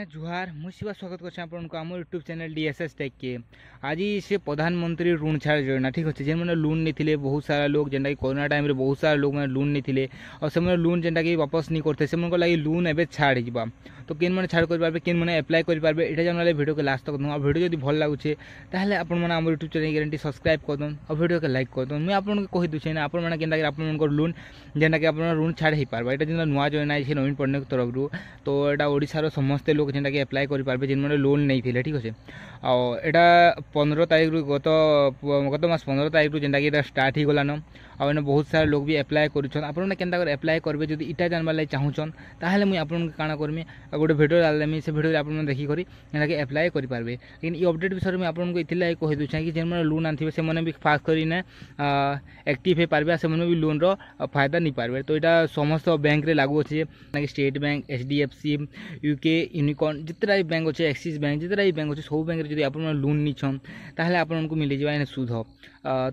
जुहार मुझे स्वागत कर आम यूट्यूब चैनल डीएसएस टेक के आज से प्रधानमंत्री ऋण छाड़ योजना ठीक अच्छे जेन मैंने लोन नहीं थे बहुत सारा लोग जेनटा कि कोरोना टाइम रे बहुत सारा लोग मैंने लोन नहीं थे और से लोन जेनटा कि वापस नहीं करते से लगे लोन एवं छाड़ जा तो केन मैंने छाड़ करेंगे केन मैंने एप्लाय करेंगे यहाँ जानने वीडियो के लास्ट तक दूँ वीडियो जो भल लगुचे ताहले आपण मैंने आम यूट्यूब चैनल गारंटी सब्सक्राइब कर दूँ और वीडियो के लाइक कर दूँ मुझे आपको कही दूसरे ना आपने केनता लोन जेनटा कि ऋण छाड़ हो पार्बा यहाँ जो नुआ जॉइन आई नवीन पट्टनायक तरफ तो यहाँ ओडार समस्ते लोग जेनटा कि एप्लाय करेंगे जिन मैंने लोन नहीं थे ठीक अच्छे आटा 15 तारीख रु गत मास 15 तारीख रु जेनटा कि स्टार्ट हो गलान आने बहुत सारा लोग भी एप्लाय करुछन आपने केनता कर एप्लाय करेंगे जब इटा जानबार लगे चाहून ताहले मुझे आपको काଣା करमी गोटे भिडियो डालदेमी से भिडियो आप देखिक जेनटा कि एप्लाय करेंगे लेकिन ये अपडेट विषय में आपको ये कही दूसरे कि जेन मैंने लोन आने से भी फास्ट करना एक्टिव हो पारे से भी लोन फायदा नहीं पारे तो यहाँ समस्त बैंक रे लागू अच्छे कि state bank HDFC UK unicorn जितना भी बैंक अच्छे एक्सिस बैंक जितना भी बैंक अच्छे सब बैंक जब आप लोन नीछन ताहले आपको मिल जाए सुध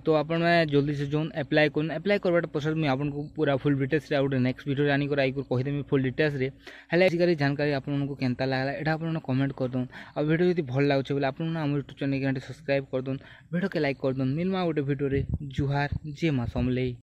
तो आप जल्दी से जो एप्लाय करवाटा पसंद मुझे आपको पूरा फुल डिटेल्स गोटे नेक्स्ट वीडियो आनी कहीदेमी फुल डिटेल्स हेल्ला जानकारी आपको केनता लगला यहाँ आप कमेंट कर दूँ और वीडियो जब भल लगे बोले आप आम यूट्यूब चैनल सब्सक्राइब कर दूँ वीडियो के लाइक कर दूँ मिलमा गोटे वीडियो जुहार जे माँ समलेई।